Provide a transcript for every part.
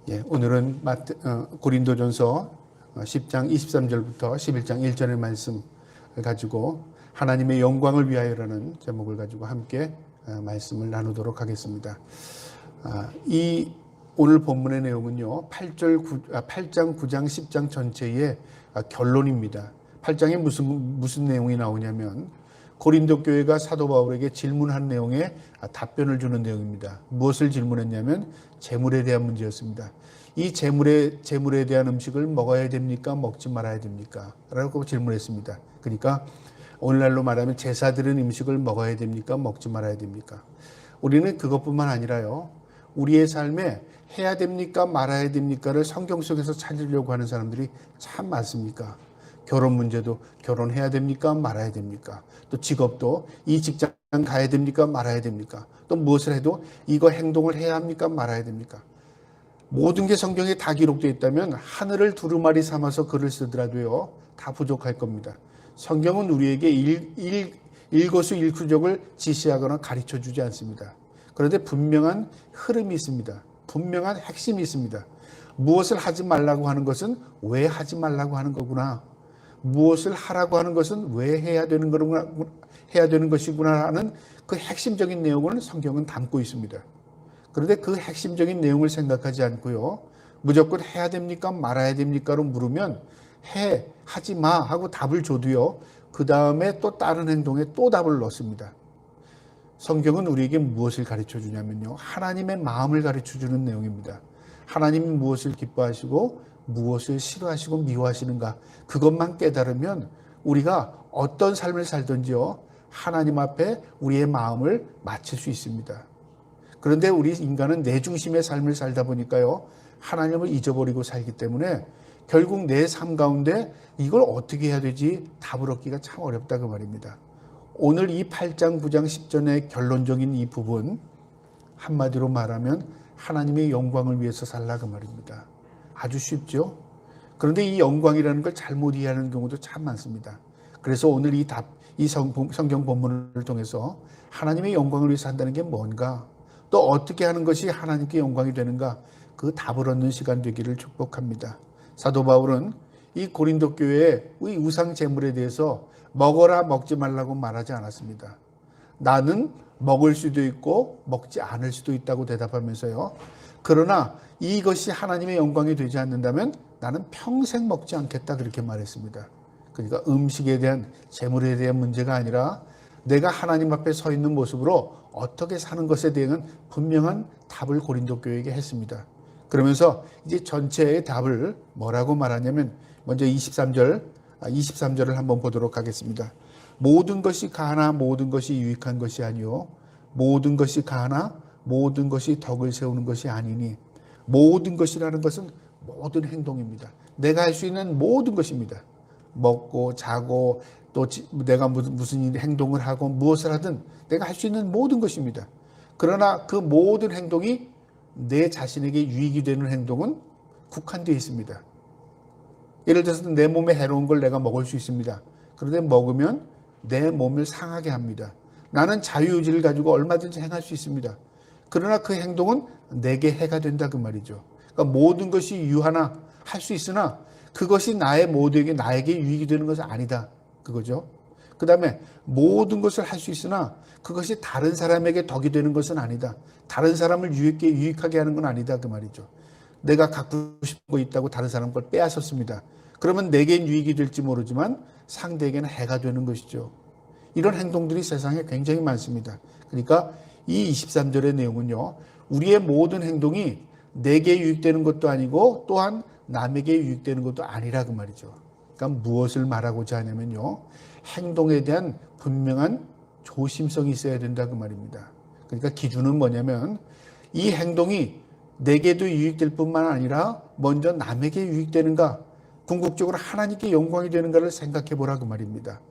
오늘은 고린도전서 10장 23절부터 11장 1절의 말씀을 가지고 하나님의 영광을 위하여라는 제목을 가지고 함께 말씀을 나누도록 하겠습니다. 이 오늘 본문의 내용은요, 8장, 9장, 10장 전체의 결론입니다. 8장에 무슨 내용이 나오냐면 고린도 교회가 사도 바울에게 질문한 내용에 답변을 주는 내용입니다. 무엇을 질문했냐면 재물에 대한 문제였습니다. 이 재물에 대한 음식을 먹어야 됩니까? 먹지 말아야 됩니까? 라고 질문했습니다. 그러니까 오늘날로 말하면 제사 드린 음식을 먹어야 됩니까? 먹지 말아야 됩니까? 우리는 그것뿐만 아니라요, 우리의 삶에 해야 됩니까? 말아야 됩니까를 성경 속에서 찾으려고 하는 사람들이 참 많습니까? 결혼 문제도 결혼해야 됩니까? 말아야 됩니까? 또 직업도 이 직장 가야 됩니까? 말아야 됩니까? 또 무엇을 해도 이거 행동을 해야 합니까? 말아야 됩니까? 모든 게 성경에 다 기록되어 있다면 하늘을 두루마리 삼아서 글을 쓰더라도요, 다 부족할 겁니다. 성경은 우리에게 일거수일투족을 지시하거나 가르쳐 주지 않습니다. 그런데 분명한 흐름이 있습니다. 분명한 핵심이 있습니다. 무엇을 하지 말라고 하는 것은 왜 하지 말라고 하는 거구나. 무엇을 하라고 하는 것은 왜 해야 되는 것이구나 하는 그 핵심적인 내용을 성경은 담고 있습니다. 그런데 그 핵심적인 내용을 생각하지 않고요, 무조건 해야 됩니까? 말아야 됩니까?로 물으면 하지 마 하고 답을 줘도요, 그 다음에 또 다른 행동에 또 답을 넣습니다. 성경은 우리에게 무엇을 가르쳐 주냐면요, 하나님의 마음을 가르쳐 주는 내용입니다. 하나님이 무엇을 기뻐하시고 무엇을 싫어하시고 미워하시는가, 그것만 깨달으면 우리가 어떤 삶을 살든지요, 하나님 앞에 우리의 마음을 맞출 수 있습니다. 그런데 우리 인간은 내 중심의 삶을 살다 보니까요, 하나님을 잊어버리고 살기 때문에 결국 내 삶 가운데 이걸 어떻게 해야 되지 답을 얻기가 참 어렵다 그 말입니다. 오늘 이 8장 9장 10절의 결론적인 이 부분, 한마디로 말하면 하나님의 영광을 위해서 살라 그 말입니다. 아주 쉽죠? 그런데 이 영광이라는 걸 잘못 이해하는 경우도 참 많습니다. 그래서 오늘 이 성경 본문을 통해서 하나님의 영광을 위해서 한다는 게 뭔가, 또 어떻게 하는 것이 하나님께 영광이 되는가, 그 답을 얻는 시간 되기를 축복합니다. 사도 바울은 이 고린도 교회의 우상 제물에 대해서 먹어라 먹지 말라고 말하지 않았습니다. 나는 먹을 수도 있고 먹지 않을 수도 있다고 대답하면서요, 그러나 이것이 하나님의 영광이 되지 않는다면 나는 평생 먹지 않겠다 그렇게 말했습니다. 그러니까 음식에 대한, 재물에 대한 문제가 아니라 내가 하나님 앞에 서 있는 모습으로 어떻게 사는 것에 대한 분명한 답을 고린도 교회에게 했습니다. 그러면서 이제 전체의 답을 뭐라고 말하냐면, 먼저 23절을 한번 보도록 하겠습니다. 모든 것이 가하나 모든 것이 유익한 것이 아니요 모든 것이 가하나 모든 것이 덕을 세우는 것이 아니니. 모든 것이라는 것은 모든 행동입니다. 내가 할 수 있는 모든 것입니다. 먹고 자고 또 내가 무슨 행동을 하고 무엇을 하든 내가 할 수 있는 모든 것입니다. 그러나 그 모든 행동이 내 자신에게 유익이 되는 행동은 국한되어 있습니다. 예를 들어서 내 몸에 해로운 걸 내가 먹을 수 있습니다. 그런데 먹으면 내 몸을 상하게 합니다. 나는 자유의지를 가지고 얼마든지 행할 수 있습니다. 그러나 그 행동은 내게 해가 된다 그 말이죠. 그러니까 모든 것이 유하나 할 수 있으나 그것이 나에게 유익이 되는 것은 아니다 그거죠. 그 다음에 모든 것을 할 수 있으나 그것이 다른 사람에게 덕이 되는 것은 아니다. 다른 사람을 유익하게 하는 건 아니다 그 말이죠. 내가 갖고 싶은 거 있다고 다른 사람 걸 빼앗았습니다. 그러면 내겐 유익이 될지 모르지만 상대에게는 해가 되는 것이죠. 이런 행동들이 세상에 굉장히 많습니다. 그러니까 이 23절의 내용은요, 우리의 모든 행동이 내게 유익되는 것도 아니고 또한 남에게 유익되는 것도 아니라 그 말이죠. 그러니까 무엇을 말하고자 하냐면요, 행동에 대한 분명한 조심성이 있어야 된다 그 말입니다. 그러니까 기준은 뭐냐면 이 행동이 내게도 유익될 뿐만 아니라 먼저 남에게 유익되는가, 궁극적으로 하나님께 영광이 되는가를 생각해 보라 그 말입니다.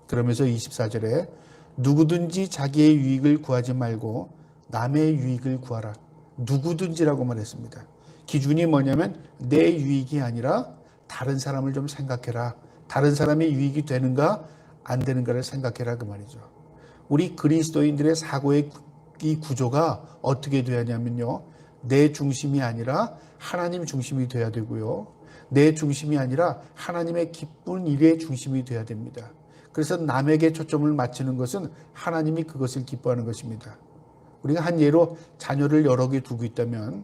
그러면서 24절에 누구든지 자기의 유익을 구하지 말고 남의 유익을 구하라. 누구든지라고 말했습니다. 기준이 뭐냐면 내 유익이 아니라 다른 사람을 좀 생각해라. 다른 사람의 유익이 되는가 안 되는가를 생각해라 그 말이죠. 우리 그리스도인들의 사고의 이 구조가 어떻게 되었냐면요, 내 중심이 아니라 하나님 중심이 돼야 되고요. 내 중심이 아니라 하나님의 기쁜 일의 중심이 돼야 됩니다. 그래서 남에게 초점을 맞추는 것은 하나님이 그것을 기뻐하는 것입니다. 우리가 한 예로 자녀를 여러 개 두고 있다면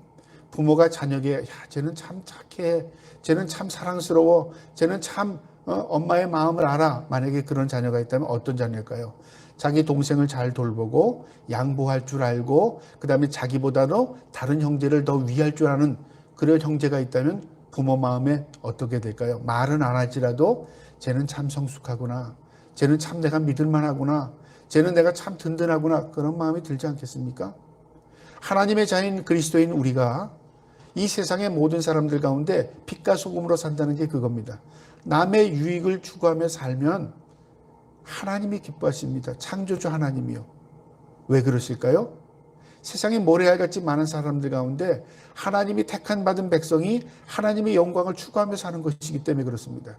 부모가 자녀에게 쟤는 참 착해, 쟤는 참 사랑스러워, 쟤는 참 엄마의 마음을 알아. 만약에 그런 자녀가 있다면 어떤 자녀일까요? 자기 동생을 잘 돌보고 양보할 줄 알고 그 다음에 자기보다도 다른 형제를 더 위할 줄 아는 그런 형제가 있다면 부모 마음에 어떻게 될까요? 말은 안 할지라도 쟤는 참 성숙하구나, 쟤는 참 내가 믿을만하구나, 쟤는 내가 참 든든하구나, 그런 마음이 들지 않겠습니까? 하나님의 자인 그리스도인 우리가 이 세상의 모든 사람들 가운데 빛과 소금으로 산다는 게 그겁니다. 남의 유익을 추구하며 살면 하나님이 기뻐하십니다. 창조주 하나님이요. 왜 그러실까요? 세상에 모래알같이 많은 사람들 가운데 하나님이 택한 받은 백성이 하나님의 영광을 추구하며 사는 것이기 때문에 그렇습니다.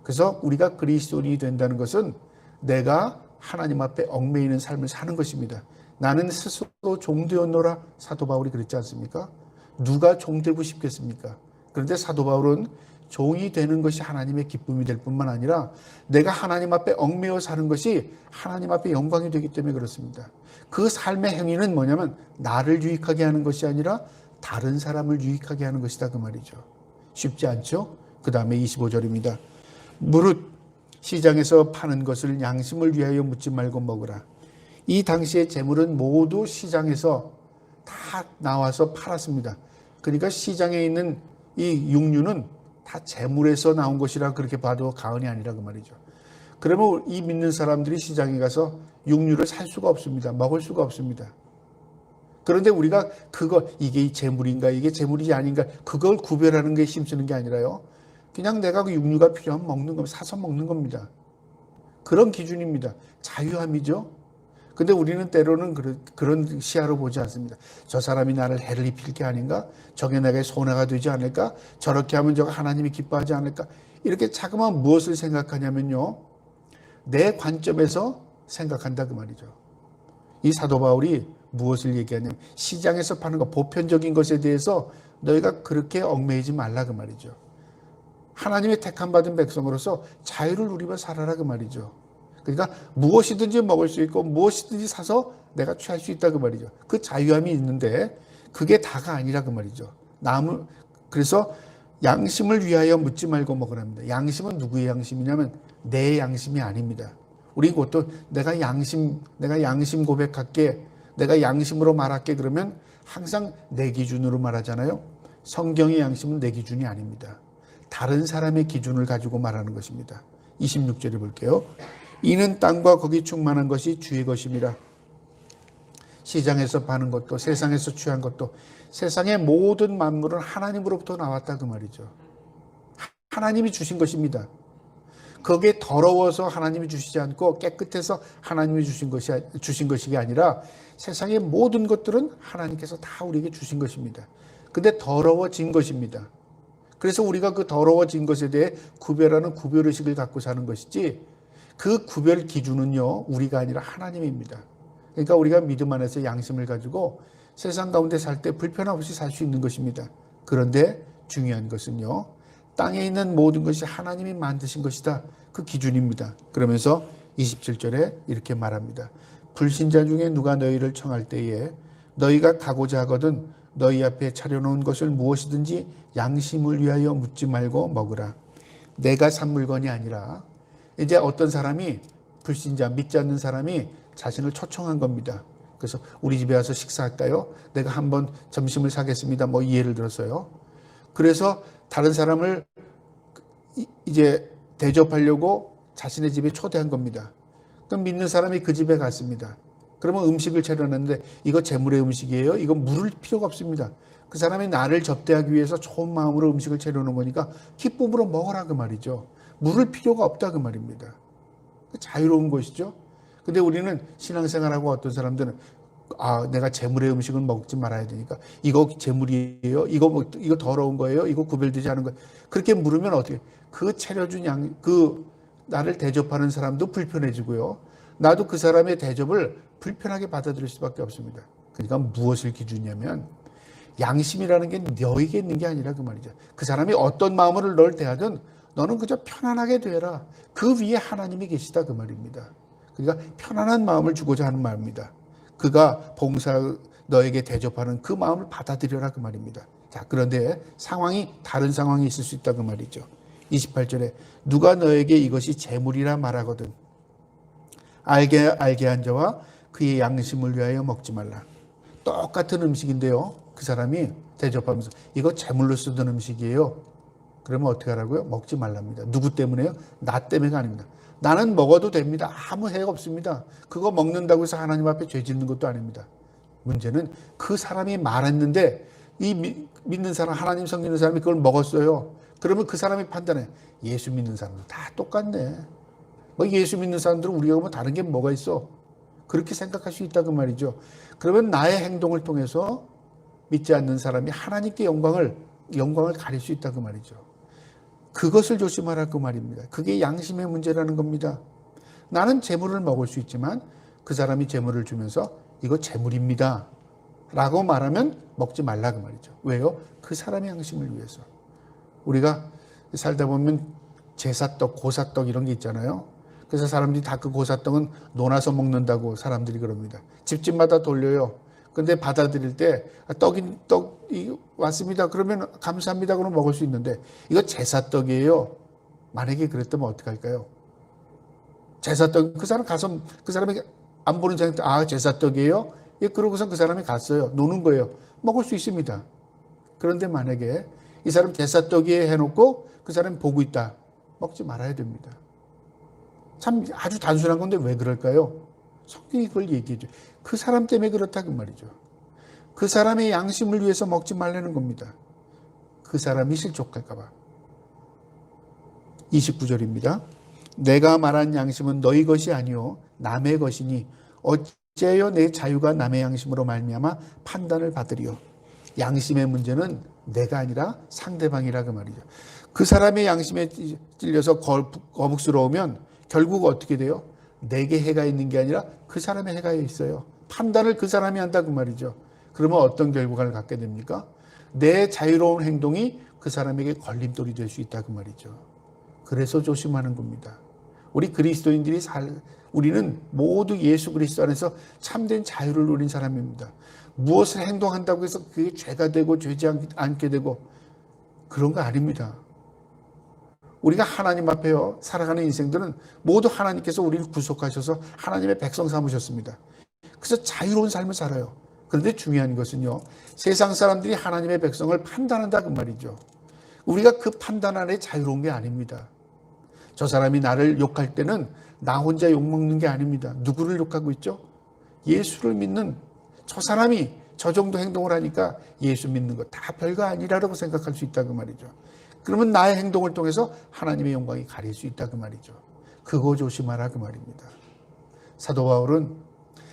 그래서 우리가 그리스도인이 된다는 것은 내가 하나님 앞에 얽매이는 삶을 사는 것입니다. 나는 스스로 종되었노라, 사도 바울이 그랬지 않습니까? 누가 종되고 싶겠습니까? 그런데 사도 바울은 종이 되는 것이 하나님의 기쁨이 될 뿐만 아니라 내가 하나님 앞에 얽매여 사는 것이 하나님 앞에 영광이 되기 때문에 그렇습니다. 그 삶의 행위는 뭐냐면 나를 유익하게 하는 것이 아니라 다른 사람을 유익하게 하는 것이다, 그 말이죠. 쉽지 않죠? 그 다음에 25절입니다. 무릇 시장에서 파는 것을 양심을 위하여 묻지 말고 먹으라. 이 당시의 재물은 모두 시장에서 다 나와서 팔았습니다. 그러니까 시장에 있는 이 육류는 다 재물에서 나온 것이라 그렇게 봐도 과언이 아니라 그 말이죠. 그러면 이 믿는 사람들이 시장에 가서 육류를 살 수가 없습니다. 먹을 수가 없습니다. 그런데 우리가 이게 재물인가 이게 재물이 아닌가 그걸 구별하는 게 힘쓰는 게 아니라요. 그냥 내가 그 육류가 필요하면 먹는 겁니다. 사서 먹는 겁니다. 그런 기준입니다. 자유함이죠. 근데 우리는 때로는 그런 시야로 보지 않습니다. 저 사람이 나를 해를 입힐 게 아닌가? 저게 내게 손해가 되지 않을까? 저렇게 하면 저가 하나님이 기뻐하지 않을까? 이렇게 자꾸만 무엇을 생각하냐면요. 내 관점에서 생각한다, 그 말이죠. 이 사도 바울이 무엇을 얘기하냐면 시장에서 파는 것, 보편적인 것에 대해서 너희가 그렇게 얽매이지 말라, 그 말이죠. 하나님의 택함 받은 백성으로서 자유를 누리며 살아라, 그 말이죠. 그러니까 무엇이든지 먹을 수 있고 무엇이든지 사서 내가 취할 수 있다, 그 말이죠. 그 자유함이 있는데 그게 다가 아니라 그 말이죠. 그래서 양심을 위하여 묻지 말고 먹으랍니다. 양심은 누구의 양심이냐면 내 양심이 아닙니다. 우리 그것도 내가 양심 고백할게, 내가 양심으로 말할게 그러면 항상 내 기준으로 말하잖아요. 성경의 양심은 내 기준이 아닙니다. 다른 사람의 기준을 가지고 말하는 것입니다. 26절에 볼게요. 이는 땅과 거기 충만한 것이 주의 것임이라. 시장에서 파는 것도 세상에서 취한 것도 세상의 모든 만물은 하나님으로부터 나왔다, 그 말이죠. 하나님이 주신 것입니다. 거기에 더러워서 하나님이 주시지 않고 깨끗해서 하나님이 주신 것이 아니라 세상의 모든 것들은 하나님께서 다 우리에게 주신 것입니다. 근데 더러워진 것입니다. 그래서 우리가 그 더러워진 것에 대해 구별하는 구별의식을 갖고 사는 것이지 그 구별 기준은요, 우리가 아니라 하나님입니다. 그러니까 우리가 믿음 안에서 양심을 가지고 세상 가운데 살 때 불편 없이 살 수 있는 것입니다. 그런데 중요한 것은요, 땅에 있는 모든 것이 하나님이 만드신 것이다. 그 기준입니다. 그러면서 27절에 이렇게 말합니다. 불신자 중에 누가 너희를 청할 때에 너희가 가고자 하거든 너희 앞에 차려놓은 것을 무엇이든지 양심을 위하여 묻지 말고 먹으라. 내가 산 물건이 아니라 이제 어떤 사람이 불신자, 믿지 않는 사람이 자신을 초청한 겁니다. 그래서 우리 집에 와서 식사할까요? 내가 한번 점심을 사겠습니다. 뭐 예를 들어서요. 그래서 다른 사람을 이제 대접하려고 자신의 집에 초대한 겁니다. 그럼 믿는 사람이 그 집에 갔습니다. 그러면 음식을 차려놨는데 이거 재물의 음식이에요? 이거 물을 필요가 없습니다. 그 사람이 나를 접대하기 위해서 좋은 마음으로 음식을 차려놓은 거니까 기쁨으로 먹으라, 그 말이죠. 물을 필요가 없다, 그 말입니다. 자유로운 것이죠. 근데 우리는 신앙생활하고 어떤 사람들은 내가 재물의 음식을 먹지 말아야 되니까 이거 재물이에요? 이거 더러운 거예요? 이거 구별되지 않은 거예요? 그렇게 물으면 어떻게? 그 차려준 나를 대접하는 사람도 불편해지고요. 나도 그 사람의 대접을 불편하게 받아들일 수밖에 없습니다. 그러니까 무엇을 기준이냐면 양심이라는 게 너에게 있는 게 아니라 그 말이죠. 그 사람이 어떤 마음으로 널 대하든 너는 그저 편안하게 되라. 그 위에 하나님이 계시다 그 말입니다. 그러니까 편안한 마음을 주고자 하는 말입니다. 그가 너에게 대접하는 그 마음을 받아들여라 그 말입니다. 자, 그런데 다른 상황이 있을 수 있다 그 말이죠. 28절에 누가 너에게 이것이 재물이라 말하거든 알게 한 자와 그의 양심을 위하여 먹지 말라. 똑같은 음식인데요. 그 사람이 대접하면서 이거 재물로 쓰던 음식이에요. 그러면 어떻게 하라고요? 먹지 말랍니다. 누구 때문에요? 나 때문에가 아닙니다. 나는 먹어도 됩니다. 아무 해가 없습니다. 그거 먹는다고 해서 하나님 앞에 죄 짓는 것도 아닙니다. 문제는 그 사람이 말했는데 이 믿는 사람, 하나님 섬기는 사람이 그걸 먹었어요. 그러면 그 사람이 판단해. 예수 믿는 사람들 다 똑같네. 뭐 예수 믿는 사람들은 우리가 보면 다른 게 뭐가 있어? 그렇게 생각할 수 있다 그 말이죠. 그러면 나의 행동을 통해서 믿지 않는 사람이 하나님께 영광을 가릴 수 있다 그 말이죠. 그것을 조심하라 그 말입니다. 그게 양심의 문제라는 겁니다. 나는 재물을 먹을 수 있지만 그 사람이 재물을 주면서 이거 재물입니다 라고 말하면 먹지 말라 그 말이죠. 왜요? 그 사람의 양심을 위해서. 우리가 살다 보면 제사떡, 고사떡 이런 게 있잖아요. 그래서 사람들이 다 그 고사떡은 논아서 먹는다고 사람들이 그럽니다. 집집마다 돌려요. 근데 받아들일 때 떡이 왔습니다. 그러면 감사합니다. 그러면 먹을 수 있는데 이거 제사떡이에요. 만약에 그랬다면 어떻게 할까요? 제사떡 그 사람이 안 보는 사람한테 제사떡이에요? 예, 그러고서 그 사람이 갔어요. 노는 거예요. 먹을 수 있습니다. 그런데 만약에 이 사람 제사떡이에 해놓고 그 사람이 보고 있다. 먹지 말아야 됩니다. 참 아주 단순한 건데 왜 그럴까요? 성경이 그걸 얘기해줘요. 그 사람 때문에 그렇다 그 말이죠. 그 사람의 양심을 위해서 먹지 말라는 겁니다. 그 사람이 실족할까 봐. 29절입니다. 내가 말한 양심은 너희 것이 아니요 남의 것이니 어찌하여 내 자유가 남의 양심으로 말미암아 판단을 받으리요. 양심의 문제는 내가 아니라 상대방이라 그 말이죠. 그 사람의 양심에 찔려서 거북스러우면 결국 어떻게 돼요? 내게 해가 있는 게 아니라 그 사람의 해가 있어요. 판단을 그 사람이 한다 그 말이죠. 그러면 어떤 결과를 갖게 됩니까? 내 자유로운 행동이 그 사람에게 걸림돌이 될 수 있다 그 말이죠. 그래서 조심하는 겁니다. 우리 그리스도인들이 우리는 모두 예수 그리스도 안에서 참된 자유를 누린 사람입니다. 무엇을 행동한다고 해서 그게 죄가 되고 죄지 않게 되고 그런 거 아닙니다. 우리가 하나님 앞에요 살아가는 인생들은 모두 하나님께서 우리를 구속하셔서 하나님의 백성 삼으셨습니다. 그래서 자유로운 삶을 살아요. 그런데 중요한 것은요, 세상 사람들이 하나님의 백성을 판단한다 그 말이죠. 우리가 그 판단 안에 자유로운 게 아닙니다. 저 사람이 나를 욕할 때는 나 혼자 욕먹는 게 아닙니다. 누구를 욕하고 있죠? 예수를 믿는 저 사람이 저 정도 행동을 하니까 예수 믿는 거 다 별거 아니라고 생각할 수 있다 그 말이죠. 그러면 나의 행동을 통해서 하나님의 영광이 가릴 수 있다 그 말이죠. 그거 조심하라 그 말입니다. 사도 바울은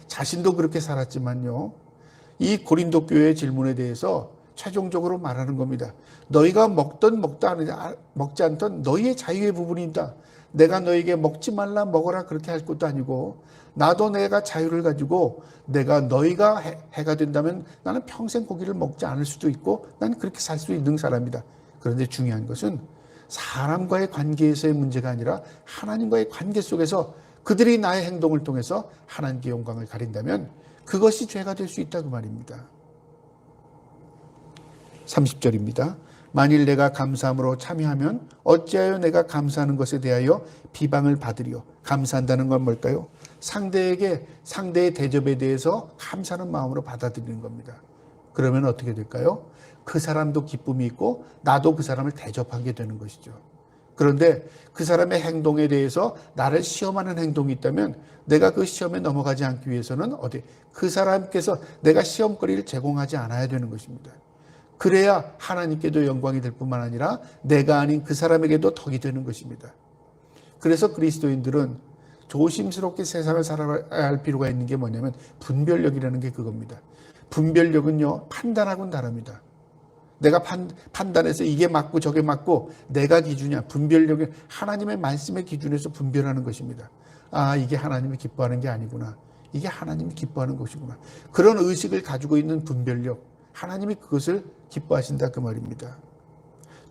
자신도 그렇게 살았지만요, 이 고린도 교회의 질문에 대해서 최종적으로 말하는 겁니다. 너희가 먹든 먹지 않든 너희의 자유의 부분이다. 내가 너에게 먹지 말라 먹어라 그렇게 할 것도 아니고, 나도 내가 자유를 가지고 내가 너희가 해가 된다면 나는 평생 고기를 먹지 않을 수도 있고 나는 그렇게 살 수 있는 사람이다. 그런데 중요한 것은 사람과의 관계에서의 문제가 아니라 하나님과의 관계 속에서 그들이 나의 행동을 통해서 하나님께 영광을 가린다면 그것이 죄가 될 수 있다 그 말입니다. 30절입니다. 만일 내가 감사함으로 참여하면 어찌하여 내가 감사하는 것에 대하여 비방을 받으리요. 감사한다는 건 뭘까요? 상대의 대접에 대해서 감사하는 마음으로 받아들이는 겁니다. 그러면 어떻게 될까요? 그 사람도 기쁨이 있고 나도 그 사람을 대접하게 되는 것이죠. 그런데 그 사람의 행동에 대해서 나를 시험하는 행동이 있다면 내가 그 시험에 넘어가지 않기 위해서는 그 사람께서 내가 시험거리를 제공하지 않아야 되는 것입니다. 그래야 하나님께도 영광이 될 뿐만 아니라 내가 아닌 그 사람에게도 덕이 되는 것입니다. 그래서 그리스도인들은 조심스럽게 세상을 살아야 할 필요가 있는 게 뭐냐면 분별력이라는 게 그겁니다. 분별력은요, 판단하고는 다릅니다. 내가 판단해서 이게 맞고 저게 맞고 내가 기준이야. 분별력은 하나님의 말씀의 기준에서 분별하는 것입니다. 이게 하나님이 기뻐하는 게 아니구나. 이게 하나님이 기뻐하는 것이구나. 그런 의식을 가지고 있는 분별력. 하나님이 그것을 기뻐하신다 그 말입니다.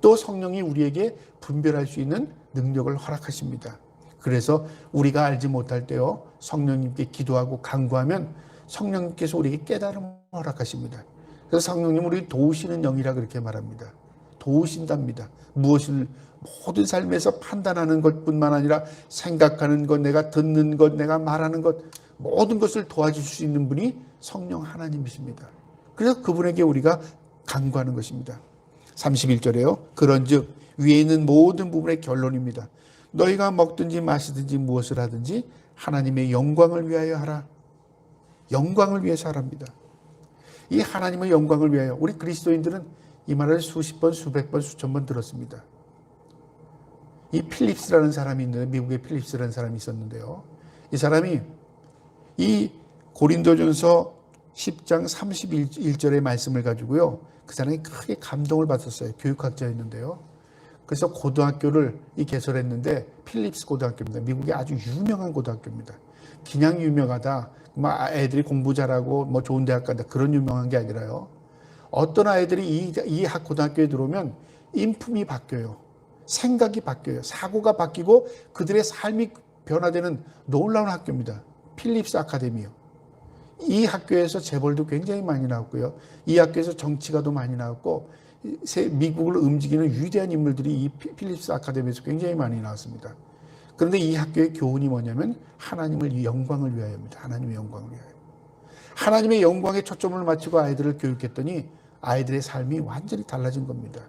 또 성령이 우리에게 분별할 수 있는 능력을 허락하십니다. 그래서 우리가 알지 못할 때요 성령님께 기도하고 간구하면 성령님께서 우리에게 깨달음을 허락하십니다. 그래서 성령님은 우리 도우시는 영이라 그렇게 말합니다. 도우신답니다. 무엇을 모든 삶에서 판단하는 것뿐만 아니라 생각하는 것, 내가 듣는 것, 내가 말하는 것 모든 것을 도와줄 수 있는 분이 성령 하나님이십니다. 그래서 그분에게 우리가 간구하는 것입니다. 31절에요. 그런즉 위에 있는 모든 부분의 결론입니다. 너희가 먹든지 마시든지 무엇을 하든지 하나님의 영광을 위하여 하라. 영광을 위해서 하랍니다. 이 하나님의 영광을 위하여 우리 그리스도인들은 이 말을 수십 번, 수백 번, 수천 번 들었습니다. 이 필립스라는 사람이 있는데 미국의 필립스라는 사람이 있었는데요. 이 사람이 이 고린도전서 10장 31절의 말씀을 가지고요. 그 사람이 크게 감동을 받았어요. 교육학자였는데요. 그래서 고등학교를 개설했는데 필립스 고등학교입니다. 미국의 아주 유명한 고등학교입니다. 그냥 유명하다. 애들이 공부 잘하고 좋은 대학 간다. 그런 유명한 게 아니라요. 어떤 아이들이 이 고등학교에 들어오면 인품이 바뀌어요. 생각이 바뀌어요. 사고가 바뀌고 그들의 삶이 변화되는 놀라운 학교입니다. 필립스 아카데미요. 이 학교에서 재벌도 굉장히 많이 나왔고요. 이 학교에서 정치가도 많이 나왔고 미국을 움직이는 위대한 인물들이 이 필립스 아카데미에서 굉장히 많이 나왔습니다. 그런데 이 학교의 교훈이 뭐냐면 하나님의 영광을 위하여입니다. 하나님의 영광을 위하여. 하나님의 영광에 초점을 맞추고 아이들을 교육했더니 아이들의 삶이 완전히 달라진 겁니다.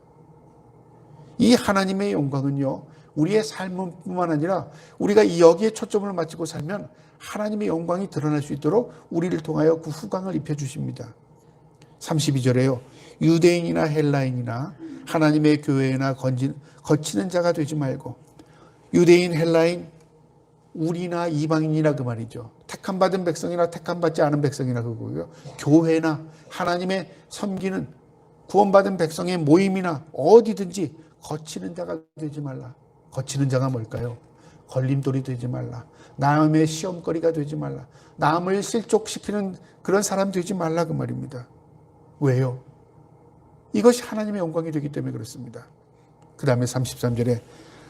이 하나님의 영광은요, 우리의 삶뿐만 아니라 우리가 여기에 초점을 맞추고 살면 하나님의 영광이 드러날 수 있도록 우리를 통하여 그 후광을 입혀주십니다. 32절에요. 유대인이나 헬라인이나 하나님의 교회나 거치는 자가 되지 말고, 유대인, 헬라인, 우리나 이방인이나 그 말이죠. 택함받은 백성이나 택함받지 않은 백성이나 그거고요. 교회나 하나님의 섬기는 구원받은 백성의 모임이나 어디든지 거치는 자가 되지 말라. 거치는 자가 뭘까요? 걸림돌이 되지 말라. 남의 시험거리가 되지 말라. 남을 실족시키는 그런 사람 되지 말라 그 말입니다. 왜요? 이것이 하나님의 영광이 되기 때문에 그렇습니다. 그 다음에 33절에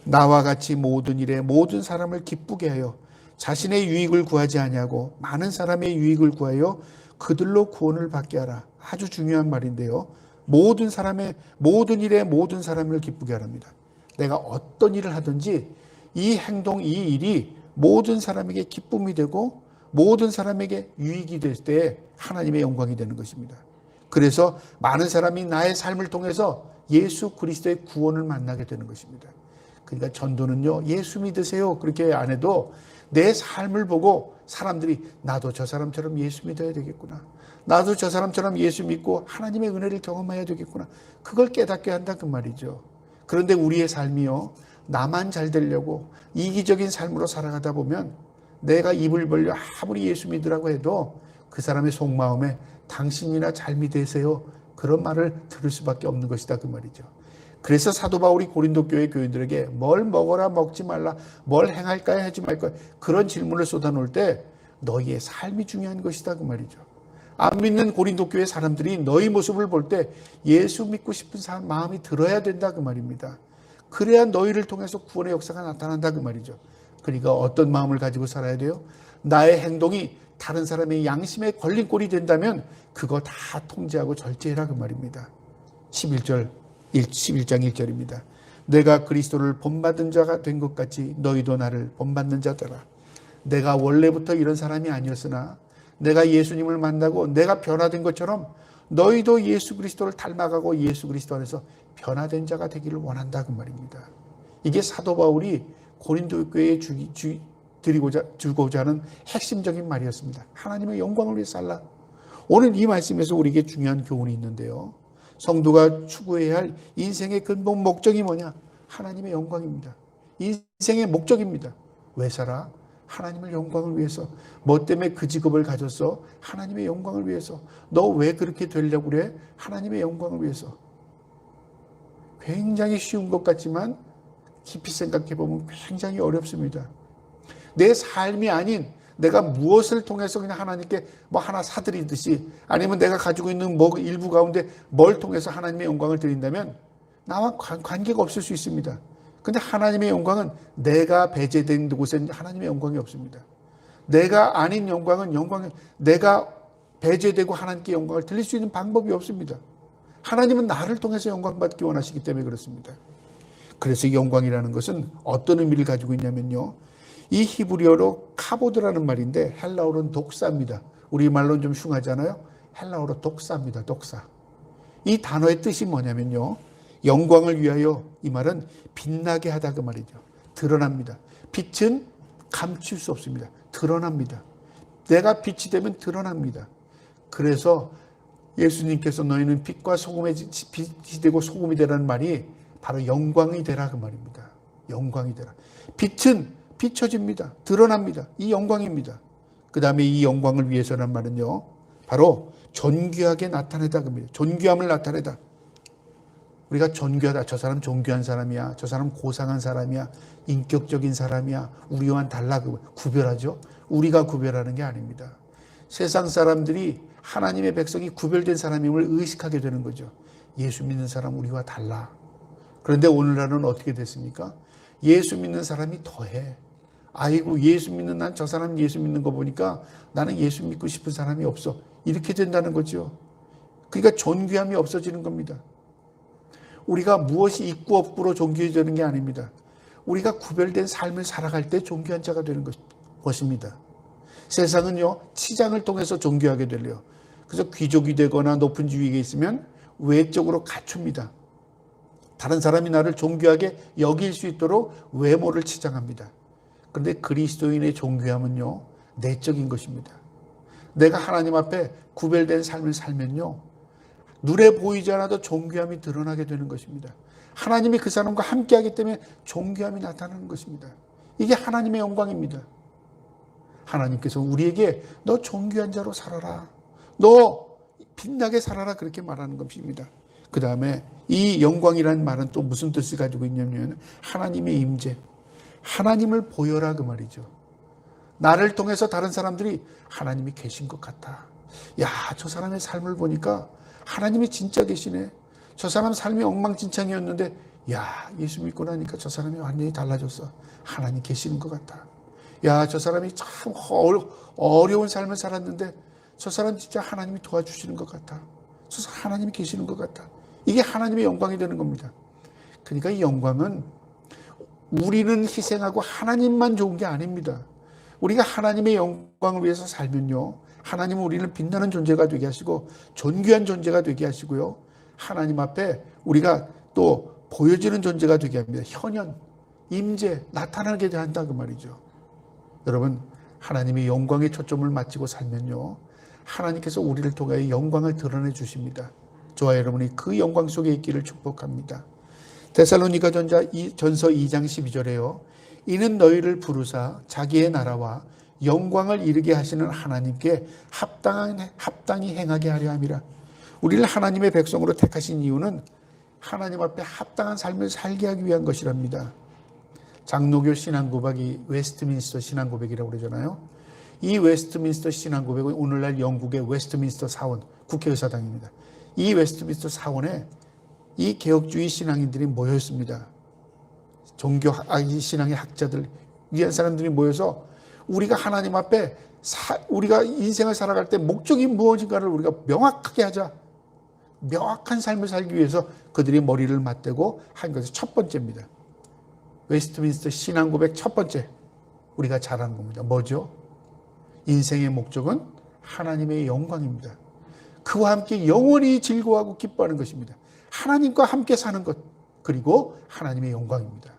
나와 같이 모든 일에 모든 사람을 기쁘게 하여 자신의 유익을 구하지 아니하고 많은 사람의 유익을 구하여 그들로 구원을 받게 하라. 아주 중요한 말인데요. 모든 일에 모든 사람을 기쁘게 하랍니다. 내가 어떤 일을 하든지 이 행동, 이 일이 모든 사람에게 기쁨이 되고 모든 사람에게 유익이 될 때 하나님의 영광이 되는 것입니다. 그래서 많은 사람이 나의 삶을 통해서 예수 그리스도의 구원을 만나게 되는 것입니다. 그러니까 전도는요, 예수 믿으세요 그렇게 안 해도 내 삶을 보고 사람들이 나도 저 사람처럼 예수 믿어야 되겠구나. 나도 저 사람처럼 예수 믿고 하나님의 은혜를 경험해야 되겠구나. 그걸 깨닫게 한다 그 말이죠. 그런데 우리의 삶이요, 나만 잘 되려고 이기적인 삶으로 살아가다 보면 내가 입을 벌려 아무리 예수 믿으라고 해도 그 사람의 속마음에 당신이나 잘 믿으세요 그런 말을 들을 수밖에 없는 것이다 그 말이죠. 그래서 사도 바울이 고린도 교회 교인들에게 뭘 먹어라 먹지 말라, 뭘 행할까요 하지 말까요, 그런 질문을 쏟아놓을 때 너희의 삶이 중요한 것이다 그 말이죠. 안 믿는 고린도 교회 사람들이 너희 모습을 볼 때 예수 믿고 싶은 마음이 들어야 된다 그 말입니다. 그래야 너희를 통해서 구원의 역사가 나타난다 그 말이죠. 그러니까 어떤 마음을 가지고 살아야 돼요? 나의 행동이 다른 사람의 양심에 걸림돌이 된다면 그거 다 통제하고 절제해라 그 말입니다. 11장 1절입니다. 내가 그리스도를 본받은 자가 된 것 같이 너희도 나를 본받는 자더라. 내가 원래부터 이런 사람이 아니었으나 내가 예수님을 만나고 내가 변화된 것처럼 너희도 예수 그리스도를 닮아가고 예수 그리스도 안에서 변화된 자가 되기를 원한다 그 말입니다. 이게 사도 바울이 고린도 교회에 주고자 하는 핵심적인 말이었습니다. 하나님의 영광을 위해 살라. 오늘 이 말씀에서 우리에게 중요한 교훈이 있는데요. 성도가 추구해야 할 인생의 근본 목적이 뭐냐? 하나님의 영광입니다. 인생의 목적입니다. 왜 살아? 하나님의 영광을 위해서. 뭐 때문에 그 직업을 가졌어? 하나님의 영광을 위해서. 너 왜 그렇게 되려고 그래? 하나님의 영광을 위해서. 굉장히 쉬운 것 같지만 깊이 생각해 보면 굉장히 어렵습니다. 내 삶이 아닌 내가 무엇을 통해서 그냥 하나님께 뭐 하나 사드리듯이 아니면 내가 가지고 있는 뭐 일부 가운데 뭘 통해서 하나님의 영광을 드린다면 나와 관계가 없을 수 있습니다. 근데 하나님의 영광은 내가 배제된 곳엔 하나님의 영광이 없습니다. 내가 아닌 영광은 내가 배제되고 하나님께 영광을 드릴 수 있는 방법이 없습니다. 하나님은 나를 통해서 영광 받기 원하시기 때문에 그렇습니다. 그래서 영광이라는 것은 어떤 의미를 가지고 있냐면요. 이 히브리어로 카보드라는 말인데 헬라어로는 독사입니다. 우리말로는 좀 흉하잖아요. 헬라어로 독사입니다. 독사. 이 단어의 뜻이 뭐냐면요. 영광을 위하여, 이 말은 빛나게 하다 그 말이죠. 드러납니다. 빛은 감출 수 없습니다. 드러납니다. 내가 빛이 되면 드러납니다. 그래서 예수님께서 너희는 빛과 소금의 빛이 되고 소금이 되라는 말이 바로 영광이 되라 그 말입니다. 영광이 되라. 빛은 비춰집니다. 드러납니다. 이 영광입니다. 그 다음에 이 영광을 위해서라는 말은요. 바로 존귀하게 나타내다 그 말이에요. 존귀함을 나타내다. 우리가 존귀하다. 저 사람 존귀한 사람이야. 저 사람 고상한 사람이야. 인격적인 사람이야. 우리와는 달라. 구별하죠. 우리가 구별하는 게 아닙니다. 세상 사람들이 하나님의 백성이 구별된 사람임을 의식하게 되는 거죠. 예수 믿는 사람 우리와 달라. 그런데 오늘날은 어떻게 됐습니까? 예수 믿는 사람이 더해. 아이고 예수 믿는 난 저 사람 예수 믿는 거 보니까 나는 예수 믿고 싶은 사람이 없어. 이렇게 된다는 거죠. 그러니까 존귀함이 없어지는 겁니다. 우리가 무엇이 있고 없고로 존귀해지는 게 아닙니다. 우리가 구별된 삶을 살아갈 때 존귀한 자가 되는 것입니다. 세상은요, 치장을 통해서 존귀하게 되려. 그래서 귀족이 되거나 높은 지위에 있으면 외적으로 갖춥니다. 다른 사람이 나를 존귀하게 여길 수 있도록 외모를 치장합니다. 그런데 그리스도인의 존귀함은요, 내적인 것입니다. 내가 하나님 앞에 구별된 삶을 살면요, 눈에 보이지 않아도 존귀함이 드러나게 되는 것입니다. 하나님이 그 사람과 함께하기 때문에 존귀함이 나타나는 것입니다. 이게 하나님의 영광입니다. 하나님께서 우리에게 너 존귀한 자로 살아라. 너 빛나게 살아라. 그렇게 말하는 것입니다. 그 다음에 이 영광이라는 말은 또 무슨 뜻을 가지고 있냐면 하나님의 임재. 하나님을 보여라 그 말이죠. 나를 통해서 다른 사람들이 하나님이 계신 것 같아. 야, 저 사람의 삶을 보니까 하나님이 진짜 계시네. 저 사람 삶이 엉망진창이었는데 야, 예수 믿고 나니까 저 사람이 완전히 달라졌어. 하나님 계시는 것 같아. 야, 저 사람이 참 어려운 삶을 살았는데 저 사람 진짜 하나님이 도와주시는 것 같아. 저 사람 하나님이 계시는 것 같아. 이게 하나님의 영광이 되는 겁니다. 그러니까 이 영광은 우리는 희생하고 하나님만 좋은 게 아닙니다. 우리가 하나님의 영광을 위해서 살면요, 하나님은 우리를 빛나는 존재가 되게 하시고 존귀한 존재가 되게 하시고요, 하나님 앞에 우리가 또 보여지는 존재가 되게 합니다. 현현, 임재, 나타나게 한다 그 말이죠. 여러분, 하나님의 영광에 초점을 맞추고 살면요, 하나님께서 우리를 통하여 영광을 드러내 주십니다. 저와 여러분이 그 영광 속에 있기를 축복합니다. 데살로니가 전서 2장 12절에요. 이는 너희를 부르사 자기의 나라와 영광을 이루게 하시는 하나님께 합당히 행하게 하려 함이라. 우리를 하나님의 백성으로 택하신 이유는 하나님 앞에 합당한 삶을 살게 하기 위한 것이랍니다. 장로교 신앙고백이 웨스트민스터 신앙고백이라고 그러잖아요. 이 웨스트민스터 신앙고백은 오늘날 영국의 웨스트민스터 사원, 국회의사당입니다. 이 웨스트민스터 사원에 이 개혁주의 신앙인들이 모였습니다. 종교 신앙의 학자들, 위한 사람들이 모여서 우리가 하나님 앞에 우리가 인생을 살아갈 때 목적이 무엇인가를 우리가 명확하게 하자. 명확한 삶을 살기 위해서 그들이 머리를 맞대고 한 것이 첫 번째입니다. 웨스트민스터 신앙고백 첫 번째, 우리가 잘하는 겁니다. 뭐죠? 인생의 목적은 하나님의 영광입니다. 그와 함께 영원히 즐거워하고 기뻐하는 것입니다. 하나님과 함께 사는 것, 그리고 하나님의 영광입니다.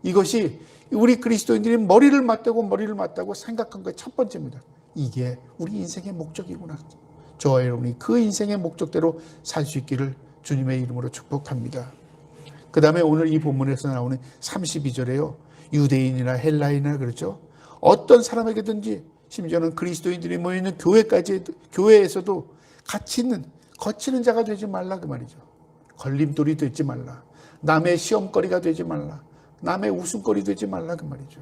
이것이 우리 그리스도인들이 머리를 맞다고 생각한 것 첫 번째입니다. 이게 우리 인생의 목적이구나. 저와 여러분이 그 인생의 목적대로 살 수 있기를 주님의 이름으로 축복합니다. 그 다음에 오늘 이 본문에서 나오는 32절에요. 유대인이나 헬라인이나 그렇죠. 어떤 사람에게든지 심지어는 그리스도인들이 모이는 교회에서도 거치는 자가 되지 말라 그 말이죠. 걸림돌이 되지 말라. 남의 시험거리가 되지 말라. 남의 웃음거리 되지 말라 그 말이죠.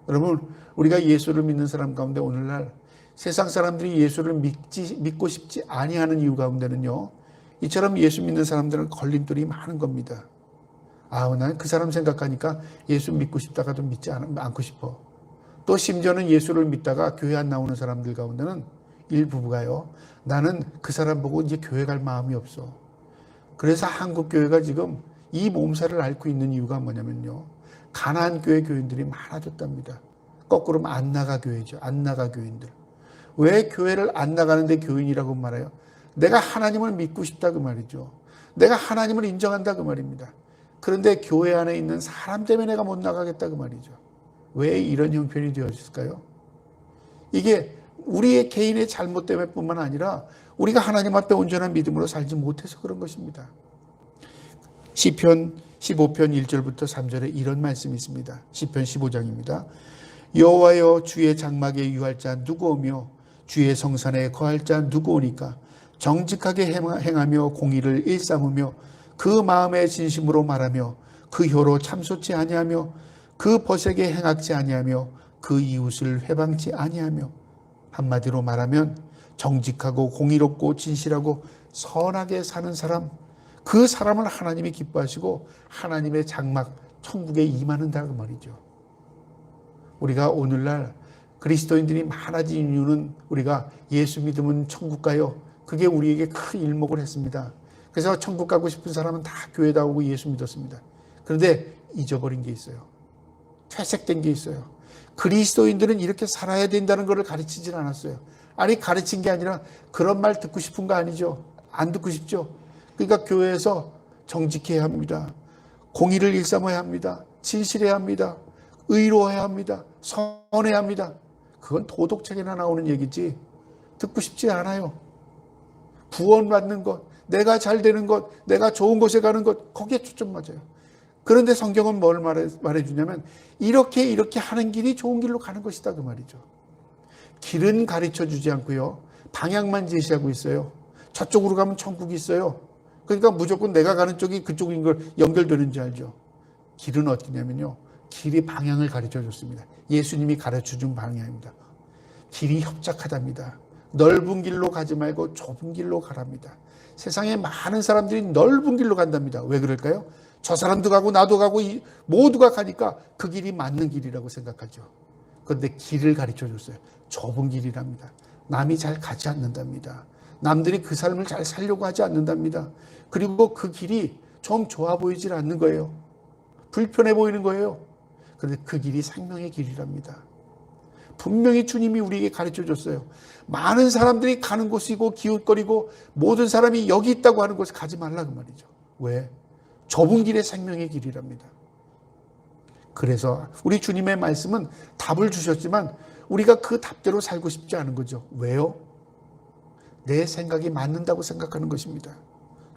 여러분, 우리가 예수를 믿는 사람 가운데 오늘날 세상 사람들이 예수를 믿고 싶지 아니하는 이유 가운데는요, 이처럼 예수 믿는 사람들은 걸림돌이 많은 겁니다. 난 그 사람 생각하니까 예수 믿고 싶다가도 믿지 않고 싶어. 또 심지어는 예수를 믿다가 교회 안 나오는 사람들 가운데는 일부가요, 나는 그 사람 보고 이제 교회 갈 마음이 없어. 그래서 한국 교회가 지금 이 몸살을 앓고 있는 이유가 뭐냐면요, 가나안 교회 교인들이 많아졌답니다. 거꾸로 안 나가 교회죠. 안 나가 교인들. 왜 교회를 안 나가는데 교인이라고 말해요? 내가 하나님을 믿고 싶다 그 말이죠. 내가 하나님을 인정한다 그 말입니다. 그런데 교회 안에 있는 사람 때문에 내가 못 나가겠다 그 말이죠. 왜 이런 형편이 되어졌을까요? 이게 우리의 개인의 잘못 때문에 뿐만 아니라 우리가 하나님 앞에 온전한 믿음으로 살지 못해서 그런 것입니다. 시편 15편 1절부터 3절에 이런 말씀이 있습니다. 시편 15장입니다. 여호와여, 주의 장막에 유할 자 누구 오며 주의 성산에 거할 자 누구 오니까? 정직하게 행하며 공의를 일삼으며 그 마음의 진심으로 말하며 그 혀로 참소치 아니하며 그 벗에게 행악지 아니하며 그 이웃을 회방치 아니하며. 한마디로 말하면 정직하고 공의롭고 진실하고 선하게 사는 사람, 그 사람을 하나님이 기뻐하시고 하나님의 장막 천국에 임하는다 그 말이죠. 우리가 오늘날 그리스도인들이 많아진 이유는 우리가 예수 믿으면 천국 가요, 그게 우리에게 큰 일목을 했습니다. 그래서 천국 가고 싶은 사람은 다 교회 나오고 예수 믿었습니다. 그런데 잊어버린 게 있어요. 퇴색된 게 있어요. 그리스도인들은 이렇게 살아야 된다는 것을 가르치질 않았어요. 아니, 가르친 게 아니라 그런 말 듣고 싶은 거 아니죠. 안 듣고 싶죠. 그러니까 교회에서 정직해야 합니다. 공의를 일삼아야 합니다. 진실해야 합니다. 의로워야 합니다. 선해야 합니다. 그건 도덕책에나 나오는 얘기지 듣고 싶지 않아요. 구원받는 것, 내가 잘 되는 것, 내가 좋은 곳에 가는 것, 거기에 초점 맞아요. 그런데 성경은 뭘 말해주냐면 이렇게 하는 길이 좋은 길로 가는 것이다 그 말이죠. 길은 가르쳐주지 않고요, 방향만 제시하고 있어요. 저쪽으로 가면 천국이 있어요. 그러니까 무조건 내가 가는 쪽이 그쪽인 걸 연결되는 줄 알죠. 길은 어디냐면요, 길이 방향을 가르쳐줬습니다. 예수님이 가르쳐준 방향입니다. 길이 협착하답니다. 넓은 길로 가지 말고 좁은 길로 가랍니다. 세상에 많은 사람들이 넓은 길로 간답니다. 왜 그럴까요? 저 사람도 가고 나도 가고 모두가 가니까 그 길이 맞는 길이라고 생각하죠. 그런데 길을 가르쳐줬어요. 좁은 길이랍니다. 남이 잘 가지 않는답니다. 남들이 그 삶을 잘 살려고 하지 않는답니다. 그리고 그 길이 좀 좋아 보이질 않는 거예요. 불편해 보이는 거예요. 그런데 그 길이 생명의 길이랍니다. 분명히 주님이 우리에게 가르쳐줬어요. 많은 사람들이 가는 곳이고 기웃거리고 모든 사람이 여기 있다고 하는 곳에 가지 말라고 말이죠. 왜? 좁은 길의 생명의 길이랍니다. 그래서 우리 주님의 말씀은 답을 주셨지만 우리가 그 답대로 살고 싶지 않은 거죠. 왜요? 내 생각이 맞는다고 생각하는 것입니다.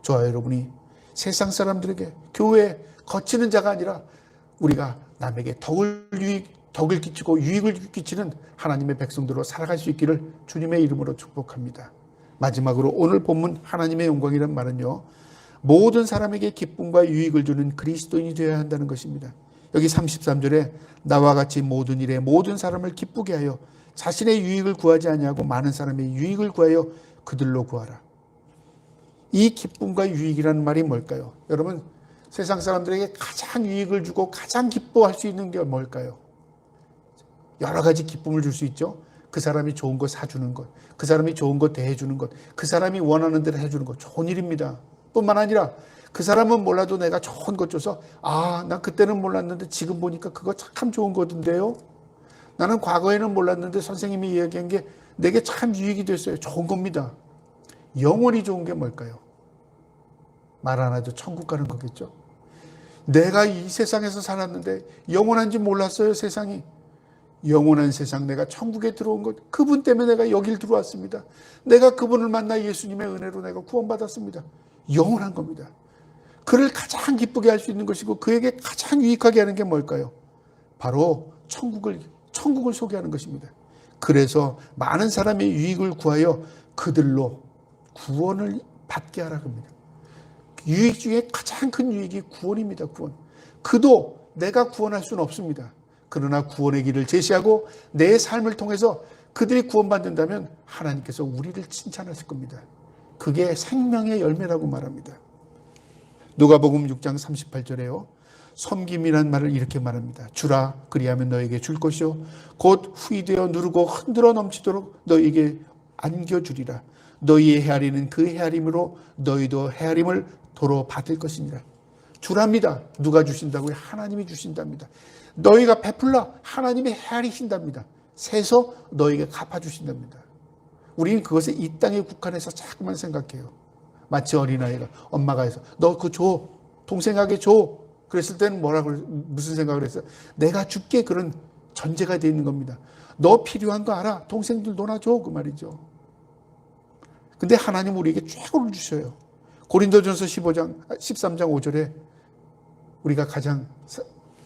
저와 여러분이 세상 사람들에게 교회에 거치는 자가 아니라 우리가 남에게 덕을 끼치고 유익을 끼치는 하나님의 백성들로 살아갈 수 있기를 주님의 이름으로 축복합니다. 마지막으로 오늘 본문 하나님의 영광이란 말은요, 모든 사람에게 기쁨과 유익을 주는 그리스도인이 되어야 한다는 것입니다. 여기 33절에 나와 같이 모든 일에 모든 사람을 기쁘게 하여 자신의 유익을 구하지 아니하고 많은 사람의 유익을 구하여 그들로 구하라. 이 기쁨과 유익이라는 말이 뭘까요? 여러분, 세상 사람들에게 가장 유익을 주고 가장 기뻐할 수 있는 게 뭘까요? 여러 가지 기쁨을 줄 수 있죠. 그 사람이 좋은 거 사주는 것, 그 사람이 좋은 거 대해주는 것, 그 사람이 원하는 대로 해주는 것, 좋은 일입니다. 뿐만 아니라 그 사람은 몰라도 내가 좋은 것 줘서 난 그때는 몰랐는데 지금 보니까 그거 참 좋은 거던데요. 나는 과거에는 몰랐는데 선생님이 이야기한 게 내게 참 유익이 됐어요. 좋은 겁니다. 영원히 좋은 게 뭘까요? 말 안 해도 천국 가는 거겠죠. 내가 이 세상에서 살았는데 영원한지 몰랐어요. 세상이. 영원한 세상, 내가 천국에 들어온 것, 그분 때문에 내가 여길 들어왔습니다. 내가 그분을 만나 예수님의 은혜로 내가 구원받았습니다. 영원한 겁니다. 그를 가장 기쁘게 할 수 있는 것이고 그에게 가장 유익하게 하는 게 뭘까요? 바로 천국을 소개하는 것입니다. 그래서 많은 사람의 유익을 구하여 그들로 구원을 받게 하라고 합니다. 유익 중에 가장 큰 유익이 구원입니다. 구원. 그도 내가 구원할 수는 없습니다. 그러나 구원의 길을 제시하고 내 삶을 통해서 그들이 구원받는다면 하나님께서 우리를 칭찬하실 겁니다. 그게 생명의 열매라고 말합니다. 누가복음 6장 38절에요. 섬김이란 말을 이렇게 말합니다. 주라 그리하면 너에게 줄 것이요 곧 후이되어 누르고 흔들어 넘치도록 너에게 안겨주리라. 너희의 헤아리는 그 헤아림으로 너희도 헤아림을 도로 받을 것입니다. 주랍니다. 누가 주신다고요? 하나님이 주신답니다. 너희가 베풀라 하나님이 헤아리신답니다. 세서 너희에게 갚아주신답니다. 우리는 그것을 이 땅에 국한해서 자꾸만 생각해요. 마치 어린아이가 엄마가 해서 너 그거 줘. 동생에게 줘. 그랬을 때는 무슨 생각을 했어요? 내가 줄게. 그런 전제가 되어 있는 겁니다. 너 필요한 거 알아. 동생들 너나 줘. 그 말이죠. 근데 하나님 우리에게 최고를 주셔요. 고린도전서 13장 5절에 우리가 가장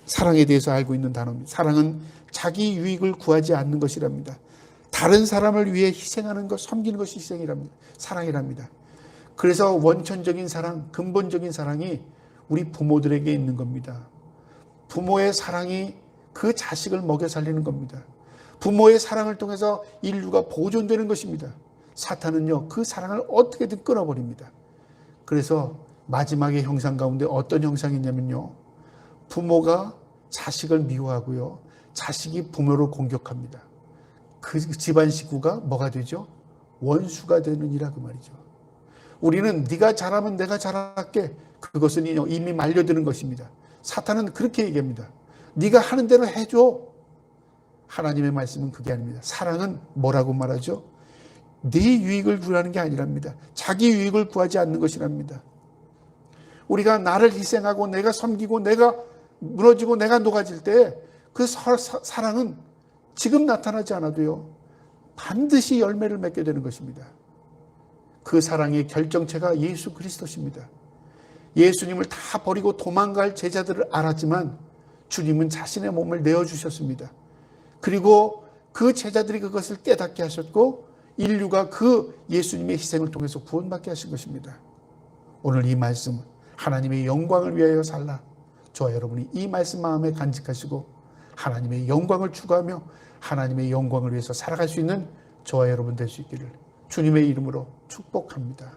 사랑에 대해서 알고 있는 단어입니다. 사랑은 자기 유익을 구하지 않는 것이랍니다. 다른 사람을 위해 희생하는 것, 섬기는 것이 희생이랍니다. 사랑이랍니다. 그래서 원천적인 사랑, 근본적인 사랑이 우리 부모들에게 있는 겁니다. 부모의 사랑이 그 자식을 먹여 살리는 겁니다. 부모의 사랑을 통해서 인류가 보존되는 것입니다. 사탄은요, 그 사랑을 어떻게든 끊어버립니다. 그래서 마지막의 형상 가운데 어떤 형상이 있냐면요, 부모가 자식을 미워하고요, 자식이 부모를 공격합니다. 그 집안 식구가 뭐가 되죠? 원수가 되느니라 그 말이죠. 우리는 네가 잘하면 내가 잘할게. 그것은 이미 말려드는 것입니다. 사탄은 그렇게 얘기합니다. 네가 하는 대로 해줘. 하나님의 말씀은 그게 아닙니다. 사랑은 뭐라고 말하죠? 네 유익을 구하는 게 아니랍니다. 자기 유익을 구하지 않는 것이랍니다. 우리가 나를 희생하고 내가 섬기고 내가 무너지고 내가 녹아질 때 그 사랑은 지금 나타나지 않아도요, 반드시 열매를 맺게 되는 것입니다. 그 사랑의 결정체가 예수 그리스도십니다. 예수님을 다 버리고 도망갈 제자들을 알았지만 주님은 자신의 몸을 내어주셨습니다. 그리고 그 제자들이 그것을 깨닫게 하셨고 인류가 그 예수님의 희생을 통해서 구원받게 하신 것입니다. 오늘 이 말씀, 하나님의 영광을 위하여 살라. 저와 여러분이 이 말씀 마음에 간직하시고 하나님의 영광을 추구하며 하나님의 영광을 위해서 살아갈 수 있는 저와 여러분 될 수 있기를 주님의 이름으로 축복합니다.